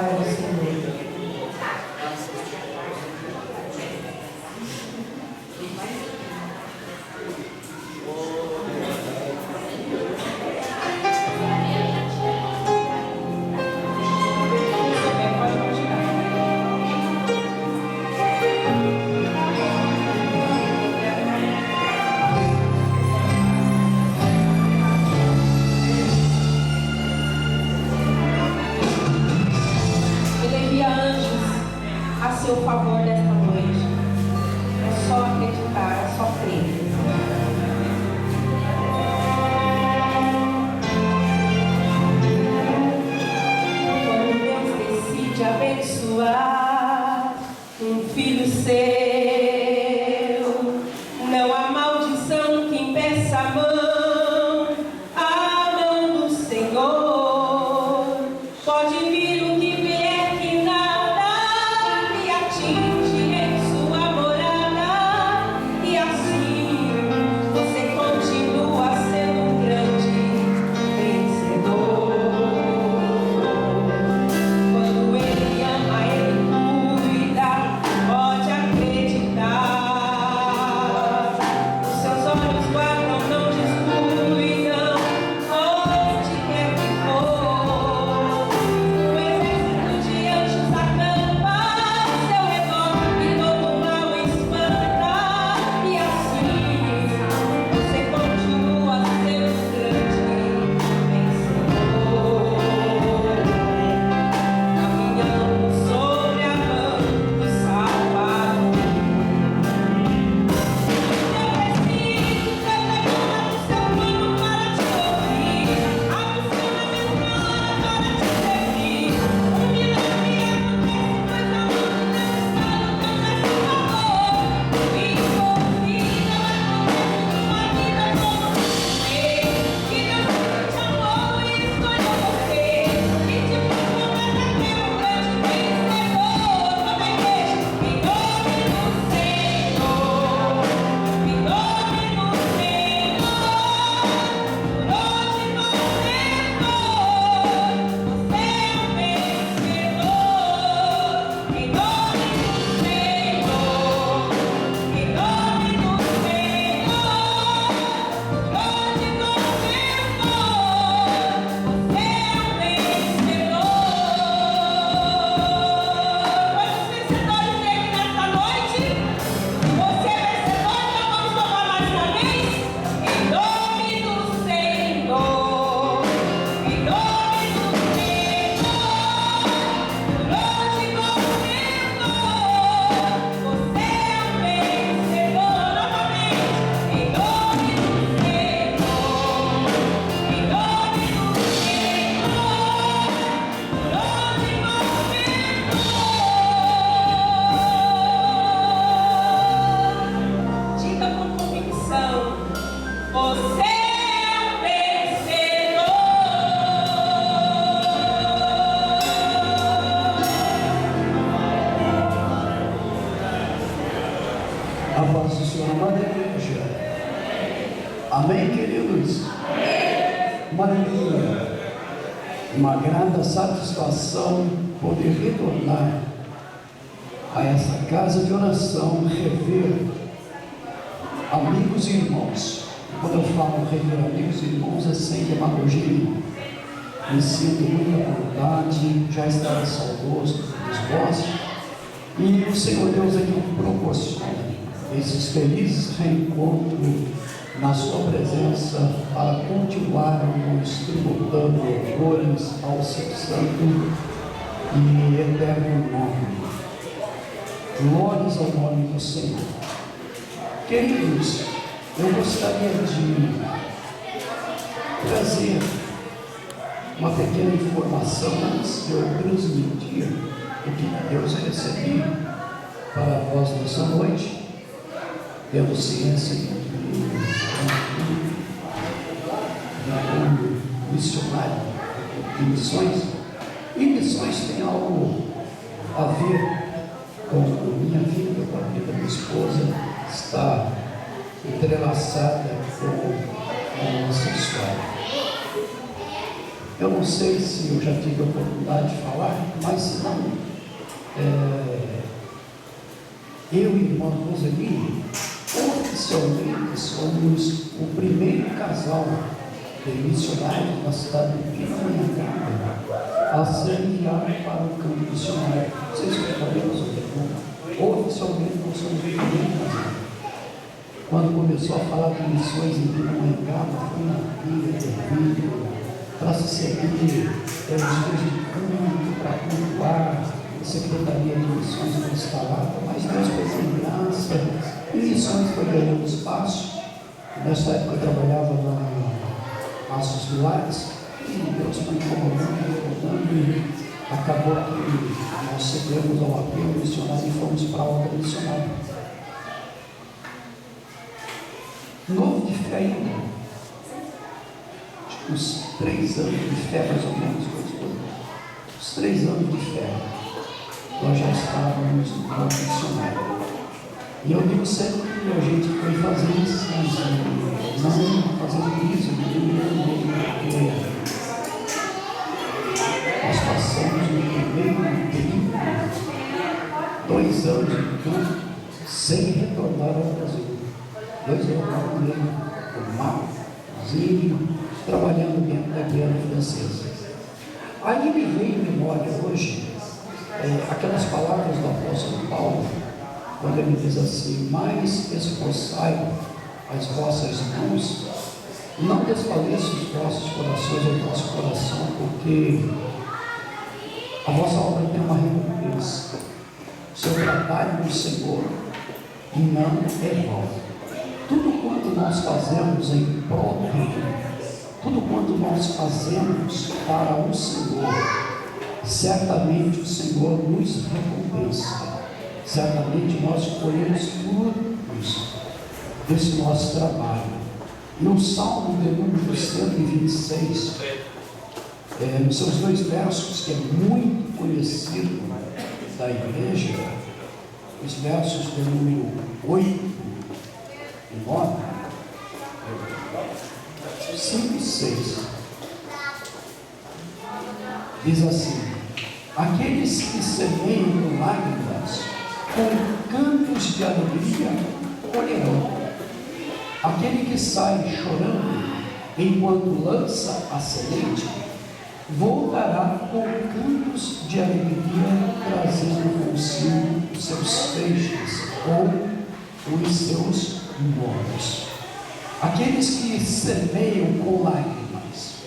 palavra do Senhor. Seu favor nesta noite. É só acreditar, é só crer. Quando Deus decide abençoar um filho seu, não há maldição que impeça a mão do Senhor. Pode vir o que vier que nada em sua morada, e assim você continua sendo um grande vencedor. Quando Ele ama, Ele cuida, pode acreditar. Os seus olhos guardam, não descuidam, onde quer que for. Um exército de anjos acampa ao seu redor, e todo mal espanta, e assim você continua sendo um grande vencedor, caminhando sobre a mão do Salvador. Seu Espírito prepara o seu plano para te ouvir, abre o seu lamento para te servir. Um milagre acontece, pois a mão de Deus está lutando a seu favor. E confia, vai acontecer sua vida como você. Que Deus sempre te amou e escolheu você, e te fez completar ter um grande vencedor. Toda a igreja, em nome do Senhor, em nome do Senhor, por onde você for, você é um vencedor. Em nome do Senhor, em nome do Senhor, por onde você for, você é um vencedor. Quantos vencedores tem aqui nesta noite? Você é vencedor, então vamos louvar mais uma vez? Em nome do Senhor, em nome do Senhor, por onde você for, você é um vencedor. Novamente, em nome do Senhor, em nome do Senhor, por onde você for. Diga com convicção: você é um vencedor. A paz do Senhor, amada igreja. Amém, queridos? Maravilha. Uma grande satisfação poder retornar a essa casa de oração, rever amigos e irmãos. Quando eu falo rever amigos e irmãos, é sem demagogia. Me sinto muito à vontade, já estava saudoso dos vossos, e o Senhor Deus aqui proporciona esses felizes reencontros na sua presença para continuarmos tributando louvores ao seu santo e eterno nome. Glórias ao nome do Senhor. Queridos, eu gostaria de trazer uma pequena informação antes de eu transmitir o que Deus recebi para vós nessa noite. Temos ciência de missionário de missões, e missões tem algo a ver com minha vida, com a vida da minha esposa, está entrelaçada com a nossa história. Eu não sei se eu já tive a oportunidade de falar, mas se não, eu e irmã Roseli, oficialmente somos o primeiro casal de missionários da cidade de Pindamonhangaba a ser enviado para o campo missionário. Vocês podemos ouvir? Oficialmente nós somos o primeiro casal. Quando começou a falar de missões em Pindamonhangaba, foi na Bíblia, terrível, para se servir, os dias de culto, para cultuar, a Secretaria de Missões foi instalada, mas Deus fez em graça, e missões foi ganhando espaço. Nessa época eu trabalhava na Passos Vilares, e Deus foi incomodando, e acabou que nós cedemos ao apelo missionário e fomos para a obra missionária. Novo de fé ainda. Uns 3 anos de fé, mais ou menos, uns 3 anos de fé, nós já estávamos no campo missionário. E eu digo sempre que a gente foi fazendo isso, não fazendo isso, porque nós passamos no primeiro período, 2 anos de campo, sem retornar ao Brasil. 2 anos mesmo, o Marcozinho, trabalhando dentro da Guiana Francesa. Aí me veio em memória hoje aquelas palavras do apóstolo Paulo, quando ele diz assim: mais esforçai as vossas mãos, não desfaleça os vossos corações, o vosso coração, porque a vossa obra tem uma recompensa. O seu trabalho no Senhor não é vão. Tudo quanto nós fazemos em prol do Reino, tudo quanto nós fazemos para o Senhor, certamente o Senhor nos recompensa. Certamente nós colhemos frutos desse nosso trabalho. No Salmo de número 126, nos seus 2 versos, que é muito conhecido da igreja, os versos de número 8 e 9, 5 e 6, diz assim: aqueles que semeiam com lágrimas, com cantos de alegria colherão. Aquele que sai chorando enquanto lança a semente, voltará com cantos de alegria, trazendo consigo os seus feixes ou os seus molos. Aqueles que semeiam com lágrimas.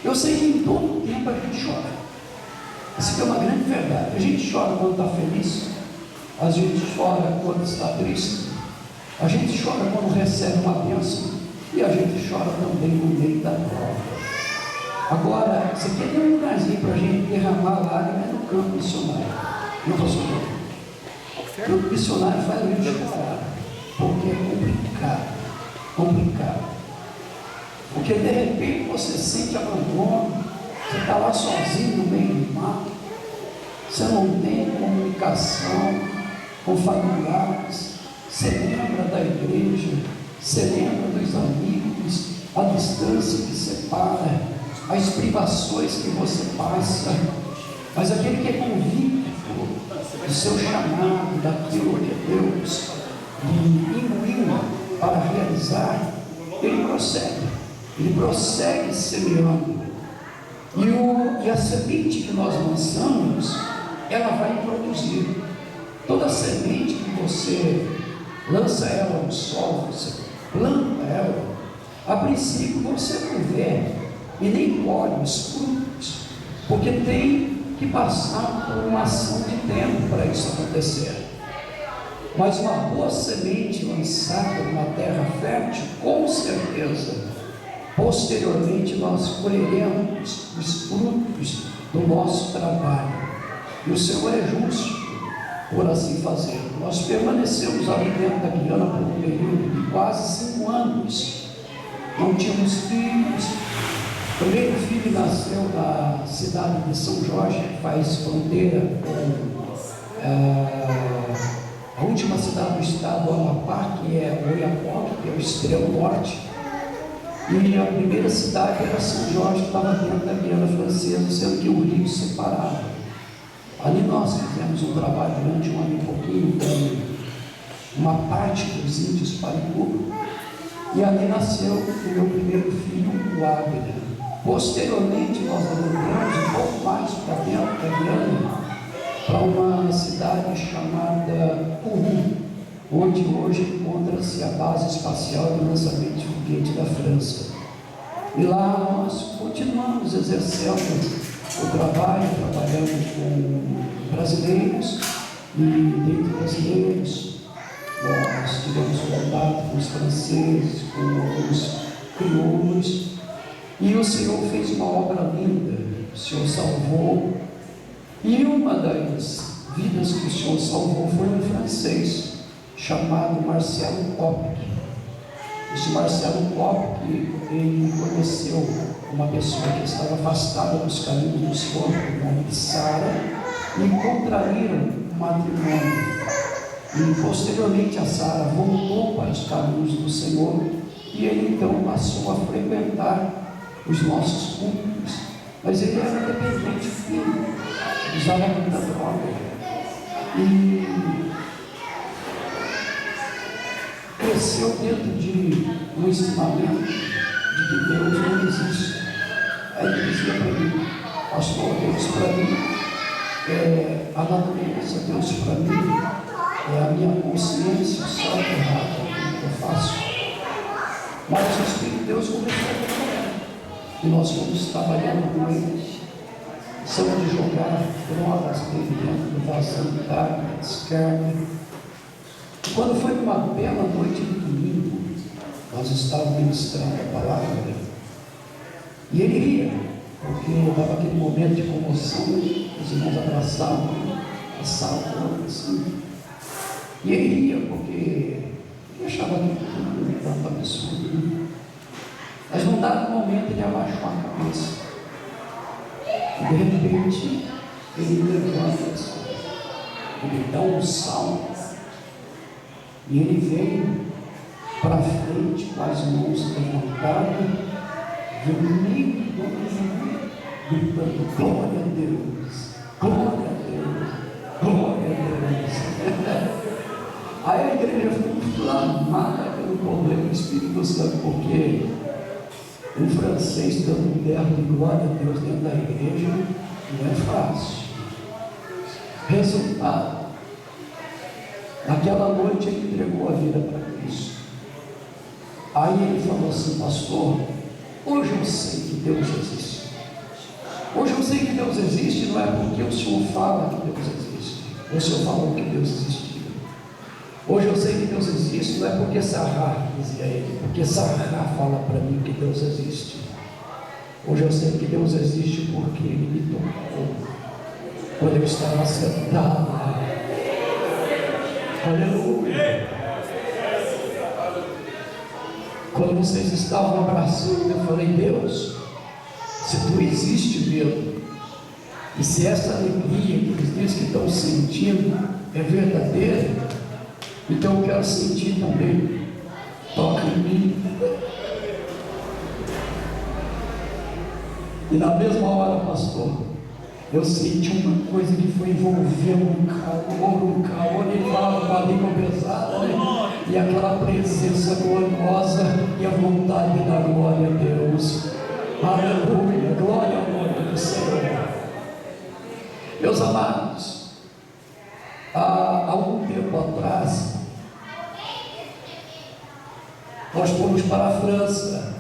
Eu sei que em todo tempo a gente chora. Isso é uma grande verdade. A gente chora quando está feliz, a gente chora quando está triste, a gente chora quando recebe uma bênção, e a gente chora também no meio da prova. Agora, você quer ter um lugarzinho para a gente derramar lágrimas no campo missionário. Não posso ver. O campo missionário faz a gente chorar, porque é complicado. Porque de repente você sente abandono, você está lá sozinho no meio do mato, você não tem comunicação com familiares, você lembra da igreja, você lembra dos amigos, a distância que separa, as privações que você passa, mas aquele que é convicto do seu chamado, daquilo que Deus lhe imbuiu para realizar, ele prossegue semeando, e a semente que nós lançamos, ela vai produzir. Toda semente que você lança ela no solo, você planta ela, a princípio você não vê e nem colhe os frutos, porque tem que passar por uma ação de tempo para isso acontecer. Mas uma boa semente lançada numa terra fértil, com certeza, posteriormente nós colheremos os frutos do nosso trabalho. E o Senhor é justo por assim fazer. Nós permanecemos ali dentro da Guiana por um período de quase 5 anos. Não tínhamos filhos. O primeiro filho nasceu na cidade de São Jorge, que faz fronteira com a última cidade do estado, o Amapá, que é Oiapoque, que é o extremo norte. E a primeira cidade era São Jorge, que estava dentro da Guiana Francesa, sendo que o rio separava. Ali nós fizemos um trabalho durante um ano e pouquinho com uma parte dos índios Parikuba, e ali nasceu o meu primeiro filho, o Abner. Posteriormente, nós adentramos um pouco mais para dentro da Guiana, para uma cidade chamada Kourou, onde hoje encontra-se a base espacial de lançamento de foguete da França. E lá nós continuamos exercendo o trabalho, trabalhamos com brasileiros, e dentre brasileiros nós tivemos contato com os franceses, com os crioulos, e o Senhor fez uma obra linda. O Senhor salvou, e uma das vidas que o Senhor salvou foi um francês chamado Marcelo Coppi. Esse Marcelo Coppi, ele conheceu uma pessoa que estava afastada dos caminhos do Senhor, por nome de Sara, e contraíram um matrimônio. E posteriormente a Sara voltou para os caminhos do Senhor, e ele então passou a frequentar os nossos cultos. Mas ele era dependente filho, usava muita droga, e cresceu dentro de um ensinamento de que Deus não existe. Aí ele dizia para mim: pastor, Deus para mim é a natureza, Deus para mim é a minha consciência, certo e errado, aquilo que eu faço. Mas o Espírito de Deus começou a trabalhar, e nós fomos trabalhando com ele. Precisamos de jogar drogas dele dentro do vaso sanitário, descarga. E quando foi uma bela noite de domingo, nós estávamos ministrando a palavra, e ele ria, porque dava aquele momento de comoção, os irmãos abraçavam, passavam assim, e ele ria, porque ele achava que tudo era tão absurdo. Mas num dado momento ele abaixou a cabeça, e de repente ele levanta-se, ele dá um salto, e ele veio para frente com as mãos levantadas, vermelho, gritando: glória a Deus, glória a Deus, glória a Deus. Aí a igreja foi inflamada pelo poder do Espírito Santo, porque um francês dando um berro de glória a Deus dentro da igreja não é fácil. Resultado: naquela noite ele entregou a vida para Cristo. Aí ele falou assim: pastor, hoje eu sei que Deus existe. Hoje eu sei que Deus existe, não é porque o senhor fala que Deus existe, o senhor falou que Deus existia. Hoje eu sei que Deus existe, não é porque Sarrá, dizia ele, porque Sarrá fala para mim que Deus existe. Hoje eu sei que Deus existe porque Ele me tocou quando eu estava sentado. Aleluia! Quando vocês estavam abraçando, eu falei: Deus, se Tu existe mesmo, e se essa alegria que eles dizem que estão sentindo é verdadeira, então eu quero sentir também. Toca em mim. E na mesma hora, pastor, eu senti uma coisa que foi envolver um calor, ele falava com a língua pesada, né? E aquela presença gloriosa e a vontade da glória a Deus. Aleluia, glória ao nome do Senhor. Meus amados, há algum tempo atrás, nós fomos para a França,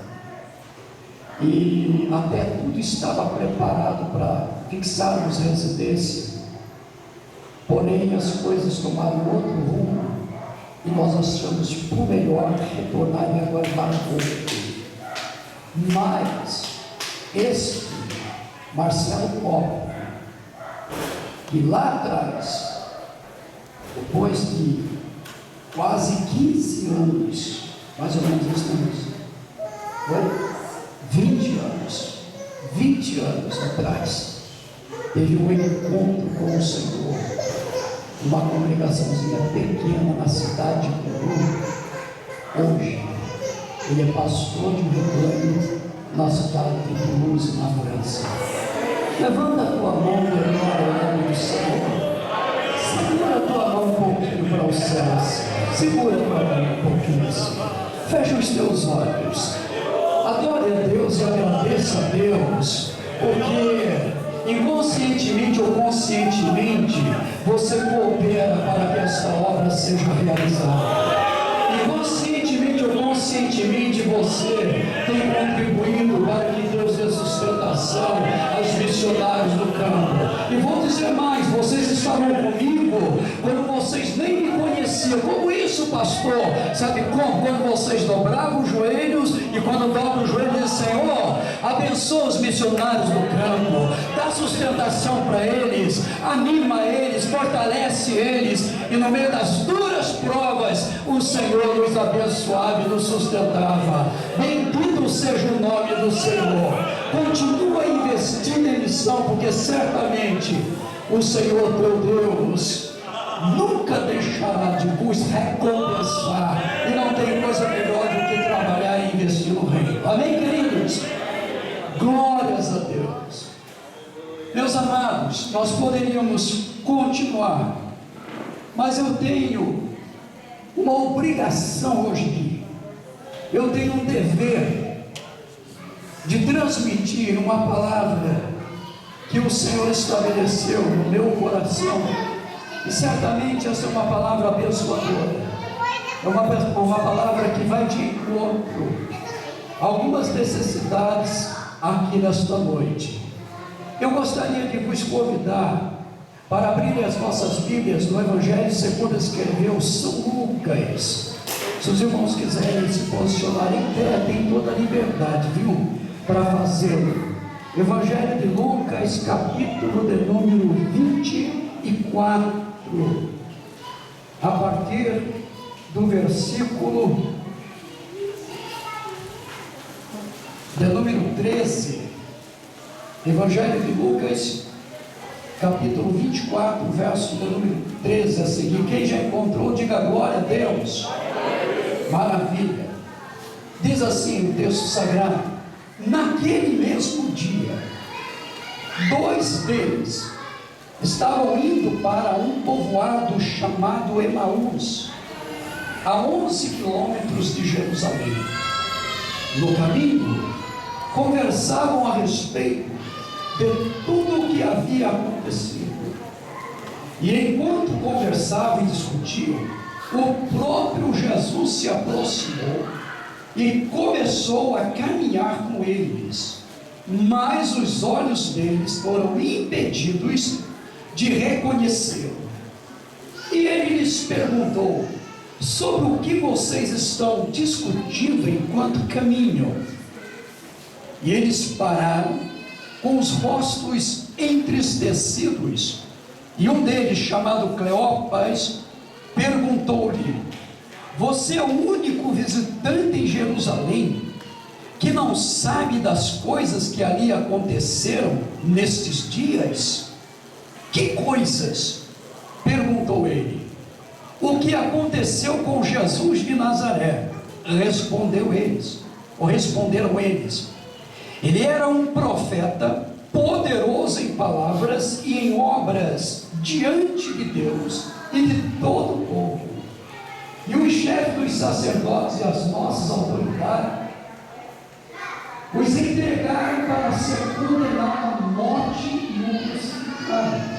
e até tudo estava preparado para fixarmos residência, porém as coisas tomaram outro rumo, e nós achamos por melhor retornar e aguardar um pouco. Mas este Marcelo Coppi, que lá atrás, depois de quase 15 anos, mais ou menos isso, foi 20 anos atrás, teve um encontro com o Senhor, uma congregaçãozinha pequena na cidade de Kourou. Hoje Ele é pastor de um rebanho na cidade de Toulouse, na França. Levanta a tua mão, glória ao nome do Senhor. Segura a tua mão um pouquinho para os céus. Segura a tua mão um pouquinho assim. Fecha os teus olhos. Adore a Deus e agradeça a Deus, porque inconscientemente ou conscientemente você coopera para que esta obra seja realizada. Inconscientemente ou conscientemente você tem contribuído para que Deus dê sustentação aos missionários do campo. E vou dizer mais, vocês estavam comigo quando vocês nem me conheciam. Como isso, pastor? Sabe como? Quando vocês dobravam os joelhos, e quando dobram os joelhos dizem: Senhor, abençoa os missionários do campo, dá sustentação para eles, anima eles, fortalece eles, e no meio das duras provas o Senhor nos abençoava e nos sustentava. Bendito seja o nome do Senhor. Continua investindo em missão, porque certamente o Senhor teu Deus nunca deixará de vos recompensar, e não tem coisa melhor do que trabalhar e investir no reino. Amém, queridos? Glórias a Deus. Meus amados, nós poderíamos continuar, mas eu tenho uma obrigação hoje aqui. Eu tenho um dever de transmitir uma palavra que o Senhor estabeleceu no meu coração, e certamente essa é uma palavra abençoadora, é uma palavra que vai de encontro a algumas necessidades aqui nesta noite. Eu gostaria de vos convidar para abrir as nossas Bíblias no Evangelho segundo escreveu São Lucas. Se os irmãos quiserem se posicionar em pé, tem toda a liberdade, viu, para fazê-lo. Evangelho de Lucas, capítulo de número 24, a partir do versículo de número 13. Evangelho de Lucas, capítulo 24, verso de número 13 a seguir. Quem já encontrou, diga glória a Deus. Maravilha. Diz assim o texto sagrado: naquele mesmo dia, dois deles estavam indo para um povoado chamado Emaús, a 11 quilômetros de Jerusalém. No caminho, conversavam a respeito de tudo o que havia acontecido. E enquanto conversavam e discutiam, o próprio Jesus se aproximou e começou a caminhar com eles, mas os olhos deles foram impedidos de reconhecê-lo. E ele lhes perguntou: sobre o que vocês estão discutindo enquanto caminham? E eles pararam com os rostos entristecidos, e um deles, chamado Cleopas, perguntou-lhe: você é o único visitante em Jerusalém que não sabe das coisas que ali aconteceram nestes dias? Que coisas? Perguntou ele. O que aconteceu com Jesus de Nazaré? Responderam eles. Ele era um profeta, poderoso em palavras e em obras diante de Deus e de todo o povo. E os chefes dos sacerdotes e as nossas autoridades os entregaram para ser condenado à morte e o crucificaram.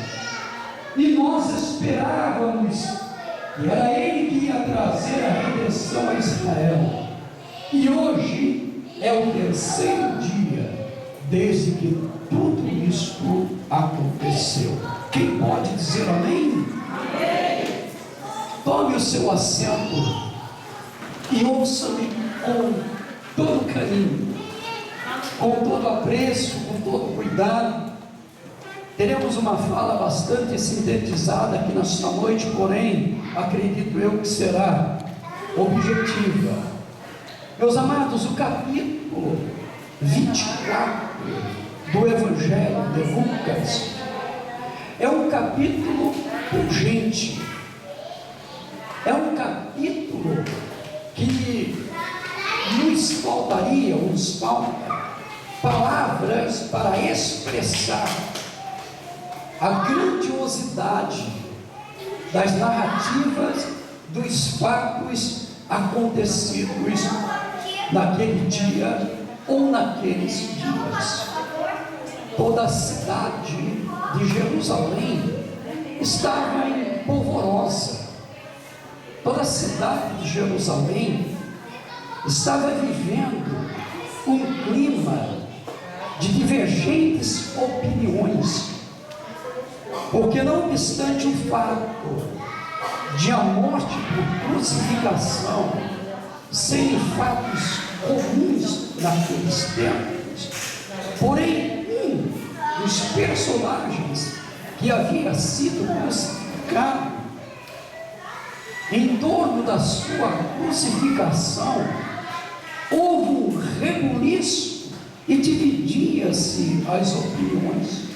E nós esperávamos que era ele que ia trazer a redenção a Israel. E hoje é o terceiro dia desde que tudo isto aconteceu. Quem pode dizer amém? Amém. Tome o seu assento e ouça-me com todo carinho, com todo apreço, com todo cuidado. Teremos uma fala bastante sintetizada aqui nesta noite, porém, acredito eu que será objetiva. Meus amados, o capítulo 24 do Evangelho de Lucas é um capítulo urgente, é um capítulo que nos nos falta palavras para expressar a grandiosidade das narrativas dos fatos acontecidos naquele dia ou naqueles dias. Toda a cidade de Jerusalém estava em polvorosa. Toda a cidade de Jerusalém estava vivendo um clima de divergentes opiniões, porque não obstante o fato de a morte por crucificação serem fatos comuns naqueles tempos, porém um dos personagens que havia sido crucificado, em torno da sua crucificação houve um rebuliço e dividia-se as opiniões.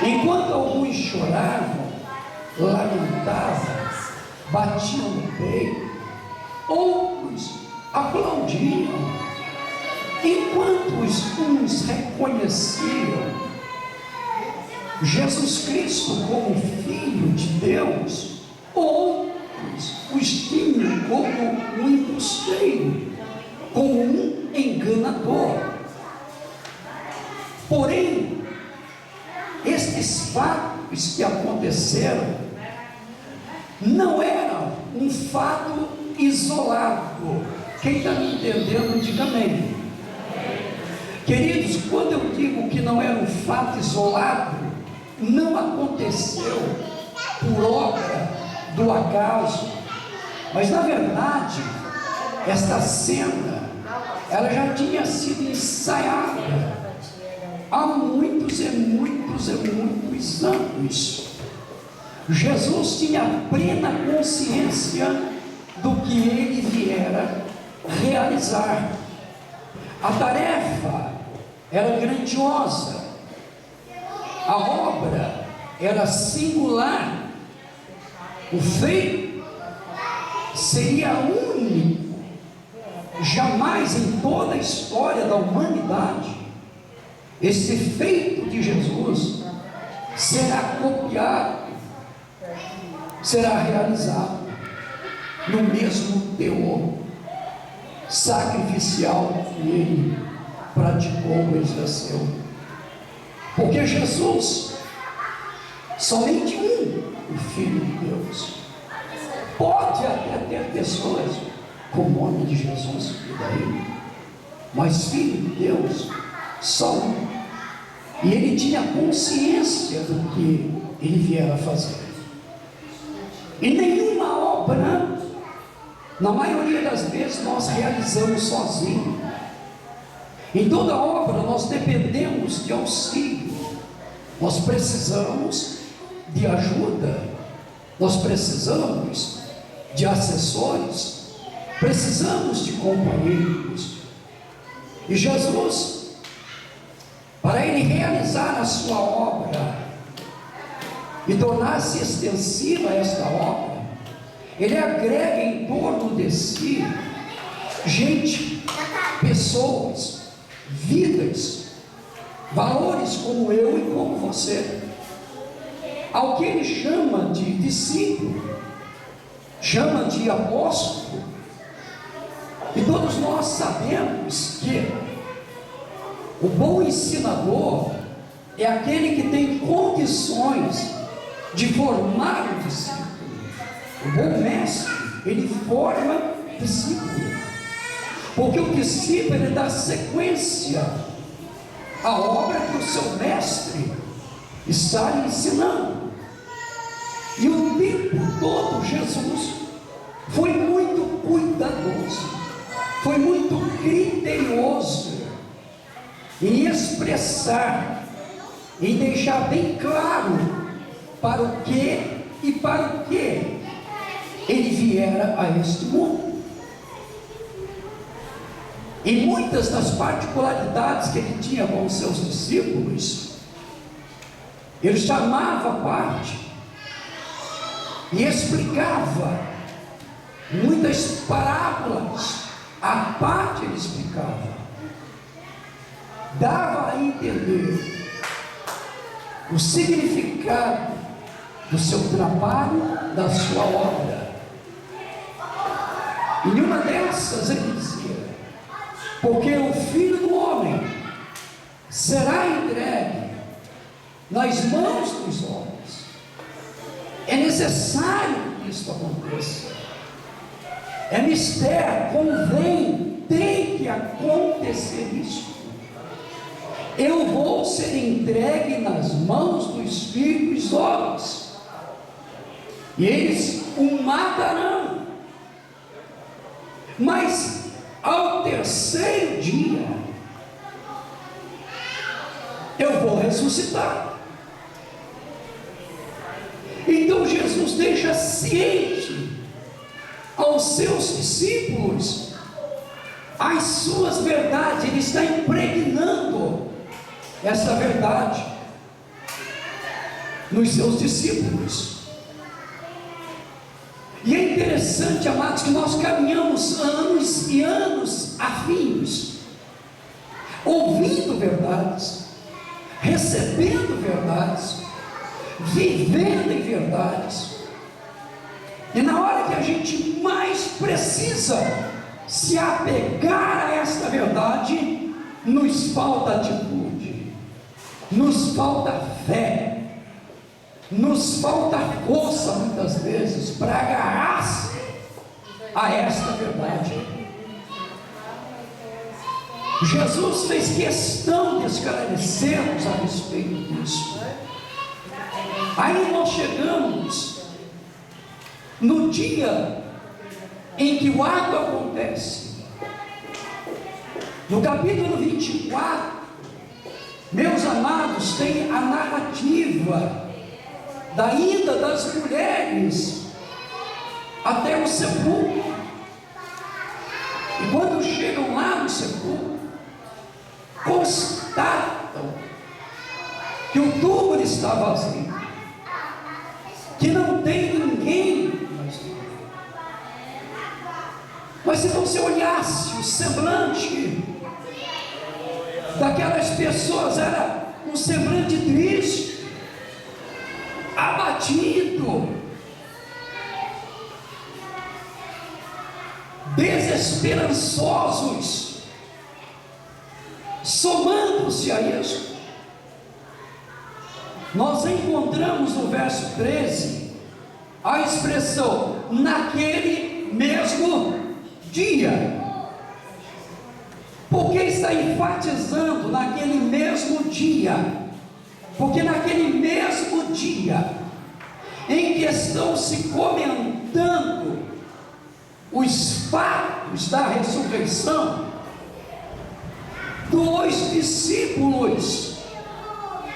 Enquanto alguns choravam, lamentavam, batiam no peito, outros aplaudiam. Enquanto uns reconheciam Jesus Cristo como Filho de Deus, outros os tinham como um embusteiro, como um enganador. Porém, estes fatos que aconteceram não eram um fato isolado. Quem está me entendendo, diga amém. Queridos, quando eu digo que não era um fato isolado, não aconteceu por obra do acaso, mas na verdade esta cena ela já tinha sido ensaiada há muitos anos. Jesus tinha plena consciência do que ele viera realizar. A tarefa era grandiosa, a obra era singular, o feito seria único. Jamais em toda a história da humanidade esse feito de Jesus será copiado, será realizado no mesmo teor sacrificial que ele praticou ou exerceu. Porque Jesus, somente o Filho de Deus, pode até ter pessoas com o nome de Jesus, e daí, mas Filho de Deus, só um. E ele tinha consciência do que ele viera fazer. E nenhuma obra, na maioria das vezes, nós realizamos sozinhos. Em toda obra nós dependemos de auxílio, nós precisamos de ajuda, nós precisamos de assessores, precisamos de companheiros. E Jesus, para ele realizar a sua obra e tornar-se extensiva esta obra, ele agrega em torno de si gente, pessoas, vidas, valores como eu e como você, ao que ele chama de discípulo, chama de apóstolo. E todos nós sabemos que o bom ensinador é aquele que tem condições de formar o discípulo. O bom mestre, ele forma discípulo, porque o discípulo, ele dá sequência à obra que o seu mestre está lhe ensinando. E o tempo todo Jesus foi muito cuidadoso, foi muito criterioso em expressar, em deixar bem claro para o que e para o que ele viera a este mundo. E muitas das particularidades que ele tinha com os seus discípulos, ele chamava à parte e explicava muitas parábolas A parte ele explicava, dava a entender o significado do seu trabalho, da sua obra. E numa dessas ele dizia: porque o Filho do Homem será entregue nas mãos dos homens. É necessário que isso aconteça. É mistério, convém, tem que acontecer isso. Eu vou ser entregue nas mãos do Espírito dos homens, e eles o matarão, mas ao terceiro dia eu vou ressuscitar. Então Jesus deixa ciente aos seus discípulos as suas verdades. Ele está impregnando essa verdade nos seus discípulos. E é interessante, amados, que nós caminhamos anos e anos a fios, ouvindo verdades, recebendo verdades, vivendo em verdades, e na hora que a gente mais precisa se apegar a esta verdade, nos falta atitude, nos falta fé, nos falta força muitas vezes para agarrar-se a esta verdade. Jesus fez questão de esclarecermos a respeito disso. Aí nós chegamos no dia em que o ato acontece. No capítulo 24, meus amados, tem a narrativa da ida das mulheres até o sepulcro. E quando chegam lá no sepulcro, constatam que o túmulo está vazio, que não tem ninguém. Mas se você olhasse o semblante daquelas pessoas, era um semblante triste, abatido, desesperançosos. Somando-se a isso, nós encontramos no verso 13 a expressão naquele mesmo dia. Por que está enfatizando naquele mesmo dia? Porque naquele mesmo dia em que estão se comentando os fatos da ressurreição, dois discípulos,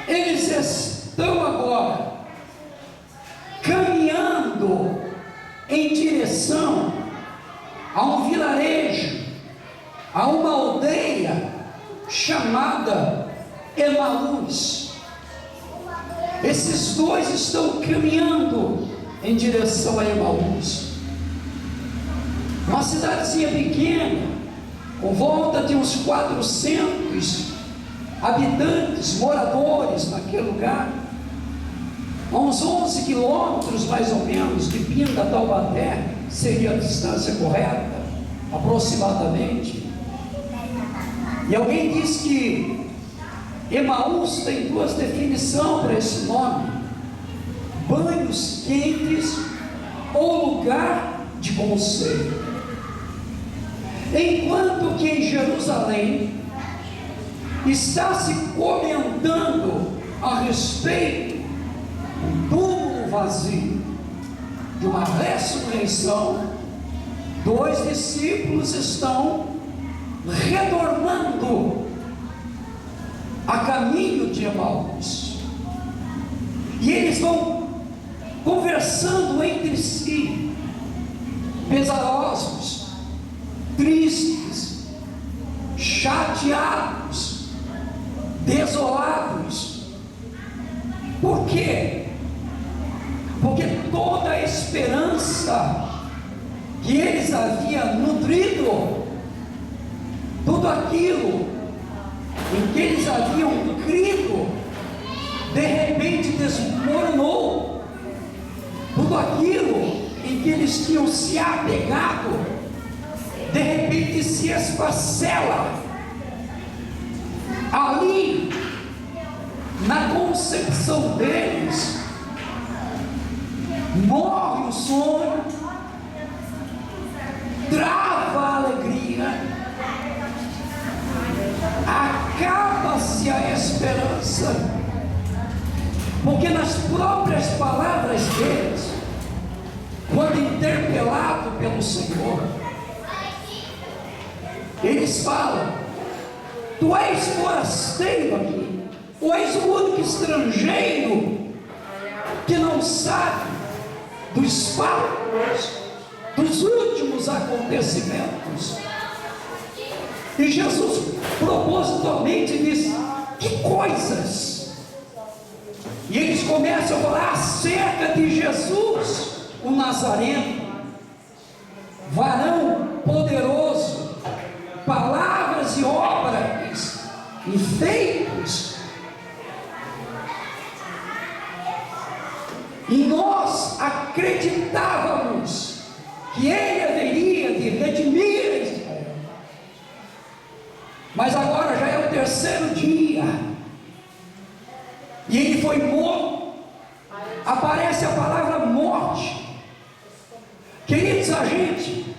eles estão agora caminhando em direção a um vilarejo, a uma aldeia chamada Emaús. Esses dois estão caminhando em direção a Emaús, uma cidadezinha pequena, com volta de uns 400 habitantes, moradores naquele lugar, a uns 11 quilômetros mais ou menos de Pinda a Taubaté, seria a distância correta, aproximadamente. E alguém diz que Emaús tem duas definições para esse nome: banhos quentes ou lugar de conselho. Enquanto que em Jerusalém está se comentando a respeito do túmulo vazio, de uma ressurreição, dois discípulos estão retornando a caminho de Emaús, e eles vão conversando entre si, pesarosos, tristes, chateados, desolados. Por quê? Porque toda a esperança que eles haviam nutrido tudo aquilo em que eles haviam crido, de repente desmoronou. Tudo aquilo em que eles tinham se apegado, de repente se esfacela. Ali, na concepção deles, morre o sonho, trava a alegria, acaba-se a esperança, porque nas próprias palavras deles, quando interpelado pelo Senhor, eles falam: tu és forasteiro aqui, ou és o único estrangeiro que não sabe dos fatos, dos últimos acontecimentos. E Jesus propositalmente diz: que coisas? E eles começam a falar acerca de Jesus, o Nazareno, varão poderoso, palavras e obras e feitos. E nós acreditávamos que ele haveria de redimir Israel. Mas agora já é o terceiro dia, e ele foi morto. Aparece a palavra morte. Queridos, a gente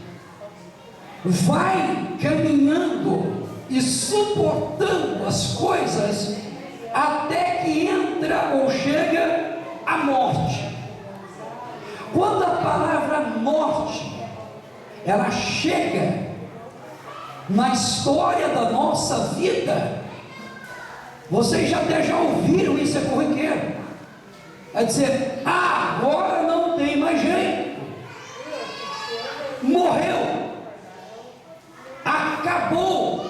vai caminhando e suportando as coisas até que entra ou chega a morte. Quando a palavra morte ela chega na história da nossa vida, vocês até já ouviram isso, é corriqueiro, é dizer: ah, agora não tem mais jeito, morreu, acabou.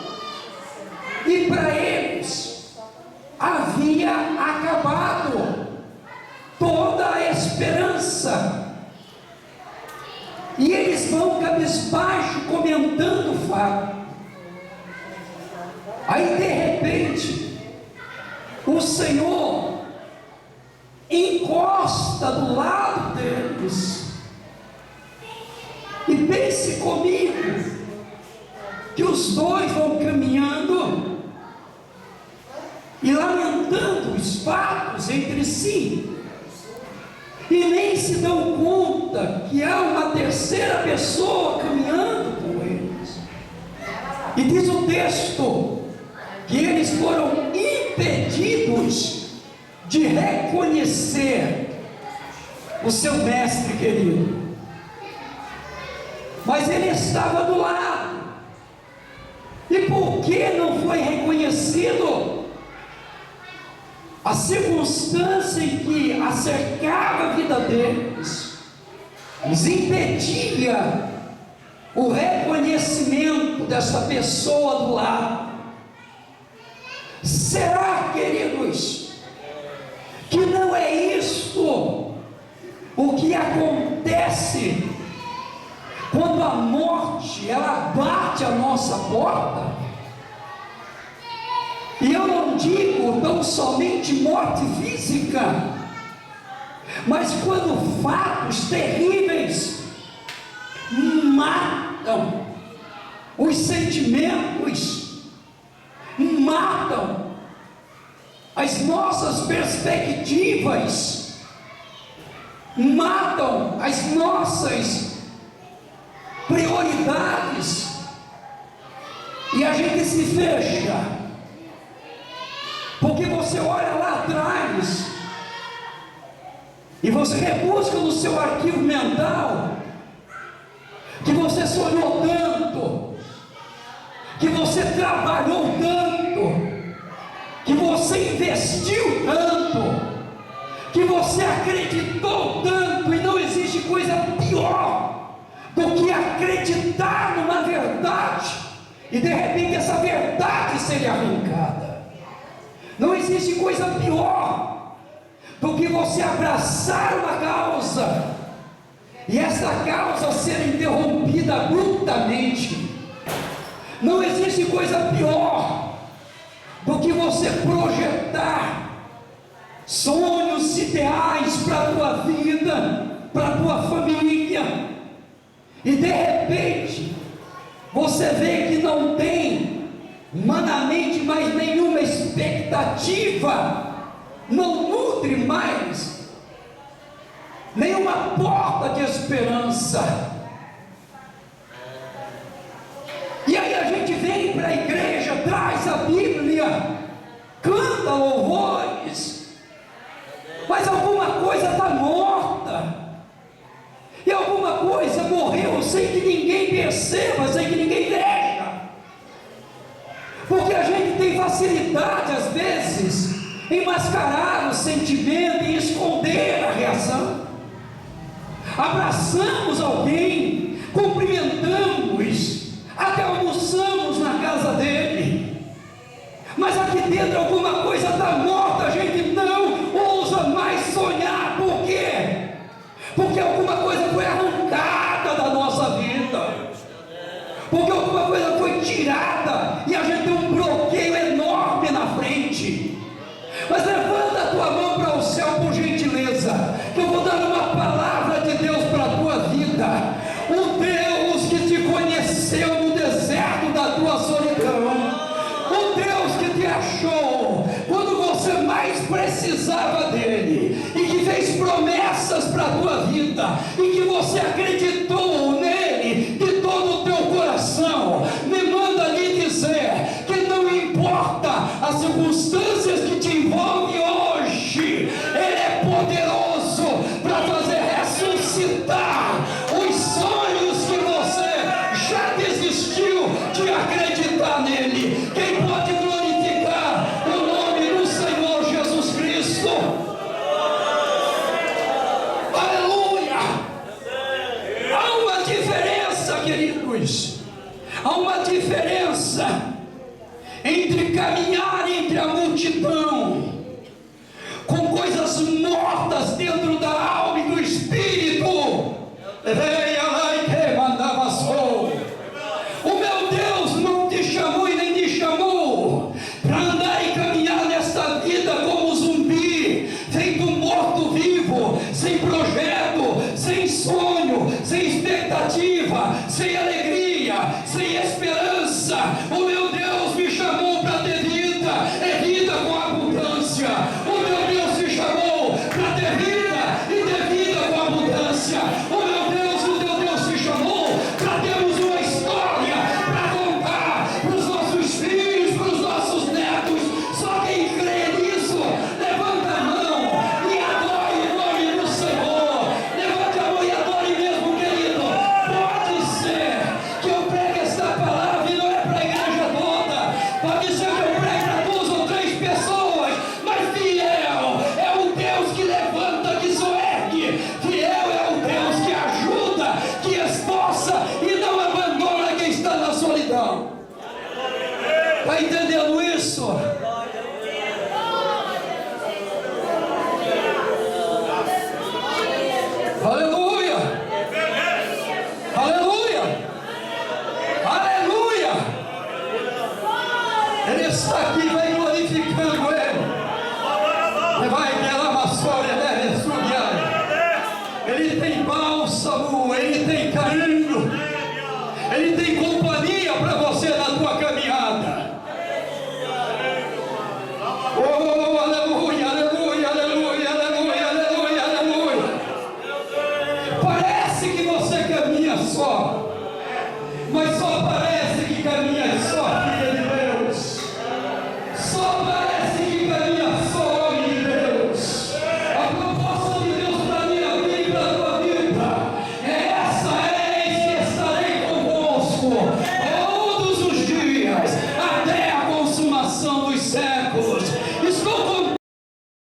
E para eles havia acabado toda a esperança. E eles vão cabisbaixo comentando o fato. Aí de repente o Senhor encosta do lado deles. E pense comigo que os dois vão caminhando e lamentando os fatos entre si, e nem se dão conta que há uma terceira pessoa caminhando com eles. E diz o texto que eles foram impedidos de reconhecer o seu mestre querido, mas ele estava do lado. E por que não foi reconhecido? A circunstância em que acercava a vida deles lhes impedia o reconhecimento dessa pessoa do lado. Será, queridos, que não é isto o que acontece quando a morte ela bate a nossa porta? E eu não digo tão somente morte física, mas quando fatos terríveis matam os sentimentos, matam as nossas perspectivas, matam as nossas prioridades, e a gente se fecha. Porque você olha lá atrás e você rebusca no seu arquivo mental que você sonhou tanto, que você trabalhou tanto, que você investiu tanto, que você acreditou tanto, e não existe coisa pior do que acreditar numa verdade e de repente essa verdade ser arrancada. Não existe coisa pior do que você abraçar uma causa e essa causa ser interrompida abruptamente. Não existe coisa pior do que você projetar sonhos, ideais para a tua vida, para a tua família, e de repente você vê que não tem humanamente mais nenhuma expectativa, não nutre mais nenhuma porta de esperança. E aí a gente vem para a igreja, traz a Bíblia, canta louvores, mas alguma coisa está morta, e alguma coisa morreu sem que ninguém perceba, sem que ninguém veja, porque a gente tem facilidade às vezes em mascarar o sentimento e esconder a reação. Abraçamos alguém, cumprimentamos, até almoçamos na casa dele, mas aqui dentro alguma coisa está morta, a gente não ousa mais sonhar. Por quê? Porque alguma coisa foi arrancada da nossa vida, porque alguma coisa foi tirada, e a gente tem um bloqueio enorme na frente. Mas levanta a tua mão para o céu, por gentileza, que eu vou dar uma palavra de Deus para a tua vida. O Deus que te conheceu no deserto da tua solidão, o Deus que te achou quando você mais precisava dele, e que fez promessas para a tua vida, e que você acreditou nele de todo o teu coração, me manda lhe dizer que não importa as circunstâncias que te envolvem hoje, ele é poderoso para fazer ressuscitar os sonhos que você já desistiu de acreditar nele. Quem pode glorificar o nome do Senhor Jesus Cristo? Aleluia! Há uma diferença, queridos, há uma diferença entre caminhar entre a multidão com coisas mortas dentro da alma e do espírito. O meu Deus não te chamou e nem te chamou para andar e caminhar nesta vida como zumbi, feito morto-vivo, sem projeto, sem sonho, sem expectativa, sem alegria, sem esperança. O meu Deus me chamou para ter vida, é vida com abundância. O meu Deus me chamou para ter vida e ter vida com abundância. O teu Deus me chamou para termos uma história para contar para os nossos filhos, para os nossos netos. Só quem crê nisso, levanta a mão e adore o nome do Senhor. Levante a mão e adore mesmo, querido. Pode ser que eu pregue esta palavra e não é para a igreja toda, pode ser que eu pregue para 2 ou 3 pessoas, mas fiel é o Deus que levanta, que soergue. Fiel é o Deus que ajuda, que esforça e não abandona quem está na solidão. Está entendendo isso? Aleluia! Aleluia! Aleluia! Ele está aqui, vai glorificando ele. E vai pela maçôria, né? Ele tem bálsamo, ele tem carinho, ele tem companhia para você na tua caminhada.